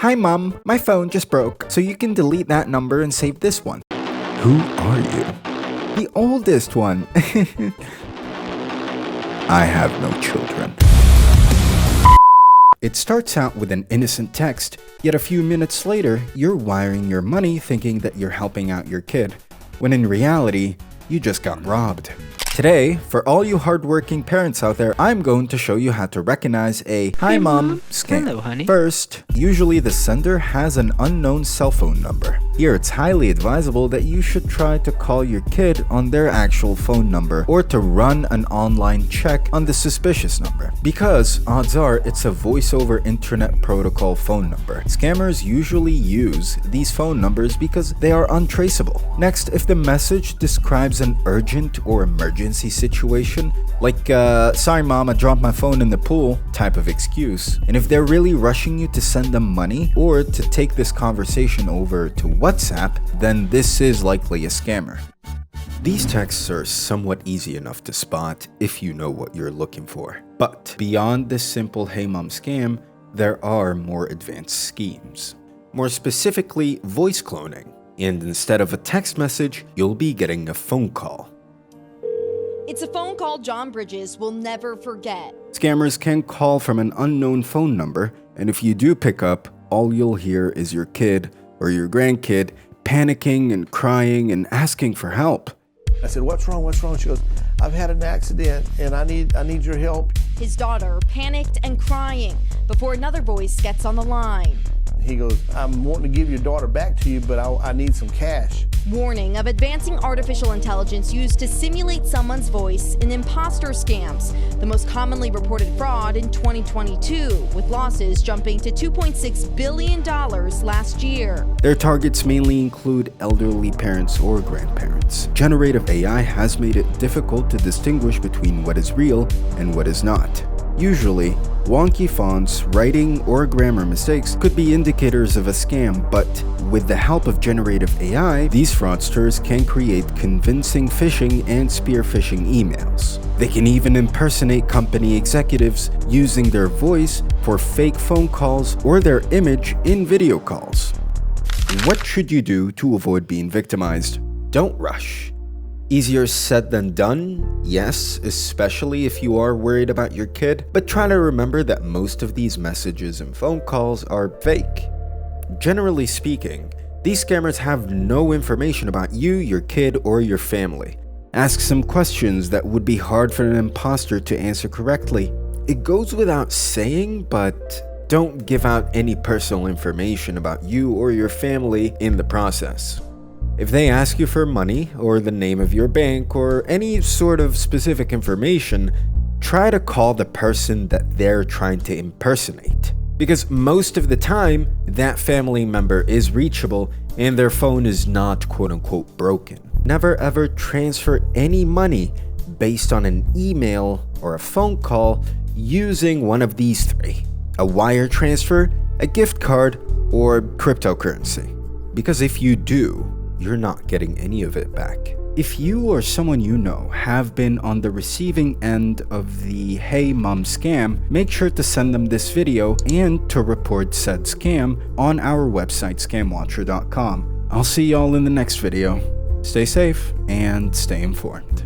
"Hi mom, my phone just broke, so you can delete that number and save this one." Who are you? "The oldest one." I have no children. It starts out with an innocent text, yet a few minutes later, you're wiring your money thinking that you're helping out your kid, when in reality, you just got robbed. Today, for all you hardworking parents out there, I'm going to show you how to recognize a "Hi Mom" scam. Hello, honey. First, usually the sender has an unknown cell phone number. Here, it's highly advisable that you should try to call your kid on their actual phone number or to run an online check on the suspicious number, because odds are it's a voice-over internet protocol phone number. Scammers usually use these phone numbers because they are untraceable. Next, if the message describes an urgent or emergency situation, like "Sorry mom, I dropped my phone in the pool" type of excuse, and if they're really rushing you to send them money or to take this conversation over to WhatsApp, then this is likely a scammer. These texts are somewhat easy enough to spot if you know what you're looking for. But beyond this simple "Hey Mom" scam, there are more advanced schemes. More specifically, voice cloning. And instead of a text message, you'll be getting a phone call. It's a phone call John Bridges will never forget. Scammers can call from an unknown phone number, and if you do pick up, all you'll hear is your kid or your grandkid panicking and crying and asking for help. I said, "What's wrong? What's wrong?" She goes, "I've had an accident and I need your help." His daughter panicked and crying before another voice gets on the line. He goes, "I'm wanting to give your daughter back to you, but I need some cash." Warning of advancing artificial intelligence used to simulate someone's voice in imposter scams, the most commonly reported fraud in 2022, with losses jumping to $2.6 billion last year. Their targets mainly include elderly parents or grandparents. Generative AI has made it difficult to distinguish between what is real and what is not. Usually, wonky fonts, writing, or grammar mistakes could be indicators of a scam, but with the help of generative AI, these fraudsters can create convincing phishing and spear phishing emails. They can even impersonate company executives using their voice for fake phone calls or their image in video calls. What should you do to avoid being victimized? Don't rush. Easier said than done, yes, especially if you are worried about your kid, but try to remember that most of these messages and phone calls are fake. Generally speaking, these scammers have no information about you, your kid, or your family. Ask some questions that would be hard for an imposter to answer correctly. It goes without saying, but don't give out any personal information about you or your family in the process. If they ask you for money, or the name of your bank, or any sort of specific information, try to call the person that they're trying to impersonate. Because most of the time, that family member is reachable and their phone is not quote-unquote broken. Never ever transfer any money based on an email or a phone call using one of these three: a wire transfer, a gift card, or cryptocurrency. Because if you do, you're not getting any of it back. If you or someone you know have been on the receiving end of the "Hey Mom" scam, make sure to send them this video and to report said scam on our website scamwatcher.com. I'll see y'all in the next video. Stay safe and stay informed.